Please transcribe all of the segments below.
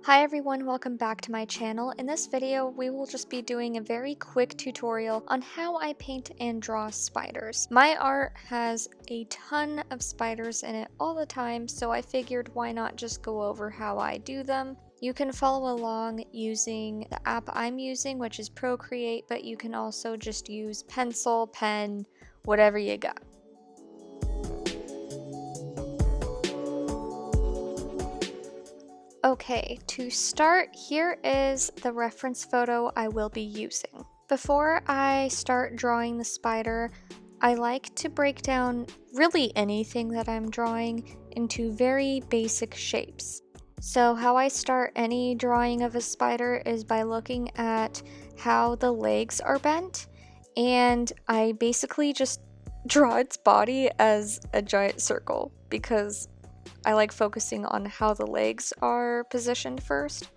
Hi everyone, welcome back to my channel. In this video, we will just be doing a very quick tutorial on how I paint and draw spiders. My art has a ton of spiders in it all the time, so I figured why not just go over how I do them. You can follow along using the app I'm using, which is Procreate, but you can also just use pencil, pen, whatever you got. Okay, to start, here is the reference photo I will be using. Before I start drawing the spider, I like to break down really anything that I'm drawing into very basic shapes. So how I start any drawing of a spider is by looking at how the legs are bent, and I basically just draw its body as a giant circle because I like focusing on how the legs are positioned first.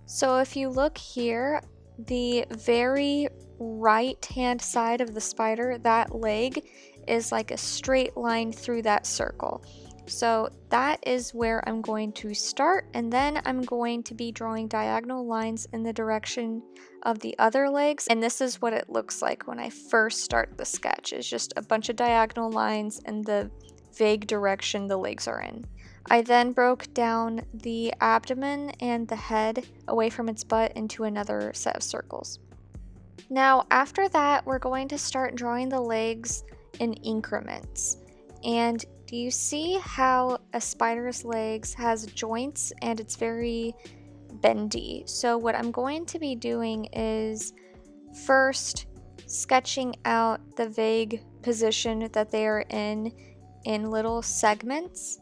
So if you look here, the very right hand side of the spider, that leg is like a straight line through that circle. So that is where I'm going to start, and then I'm going to be drawing diagonal lines in the direction of the other legs, and this is what it looks like when I first start the sketch. It's just a bunch of diagonal lines in the vague direction the legs are in. I then broke down the abdomen and the head away from its butt into another set of circles. Now after that, we're going to start drawing the legs in increments. And do you see how a spider's legs has joints and it's very bendy? So what I'm going to be doing is first sketching out the vague position that they are in little segments.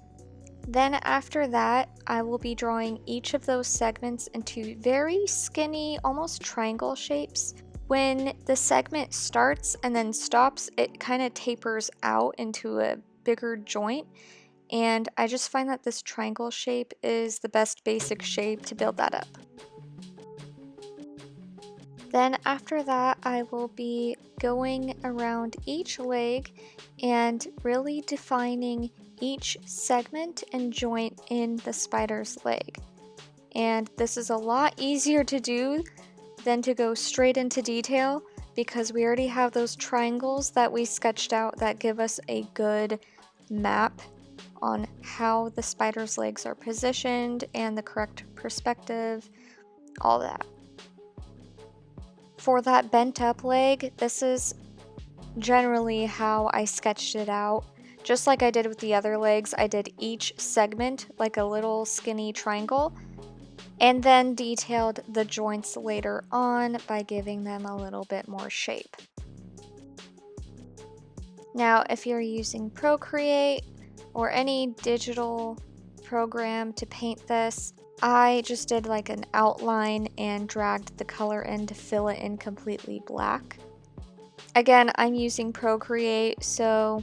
Then after that, I will be drawing each of those segments into very skinny, almost triangle shapes. When the segment starts and then stops, it kind of tapers out into a bigger joint, and I just find that this triangle shape is the best basic shape to build that up. Then after that, I will be going around each leg and really defining each segment and joint in the spider's leg. And this is a lot easier to do than to go straight into detail because we already have those triangles that we sketched out that give us a good map on how the spider's legs are positioned and the correct perspective, all that. For that bent up leg, this is generally how I sketched it out. Just like I did with the other legs, I did each segment like a little skinny triangle, and then detailed the joints later on by giving them a little bit more shape. Now, if you're using Procreate or any digital program to paint this, I just did like an outline and dragged the color in to fill it in completely black. Again, I'm using Procreate, so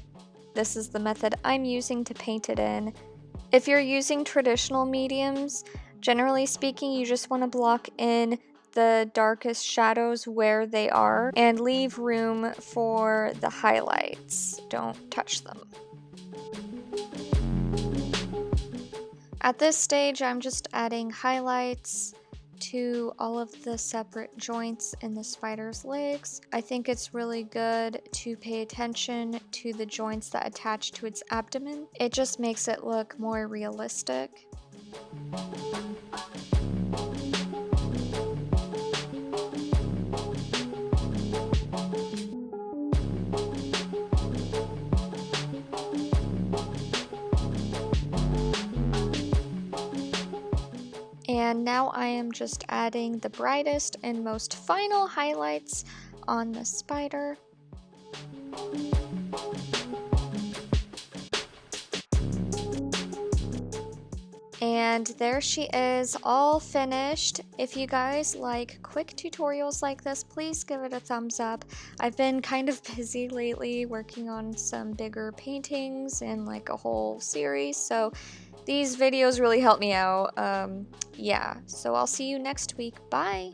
this is the method I'm using to paint it in. If you're using traditional mediums, generally speaking, you just want to block in the darkest shadows where they are and leave room for the highlights. Don't touch them. At this stage, I'm just adding highlights to all of the separate joints in the spider's legs. I think it's really good to pay attention to the joints that attach to its abdomen. It just makes it look more realistic. And now I am just adding the brightest and most final highlights on the spider. And there she is, all finished. If you guys like quick tutorials like this, please give it a thumbs up. I've been kind of busy lately working on some bigger paintings and like a whole series, so these videos really help me out. Yeah, so I'll see you next week. Bye!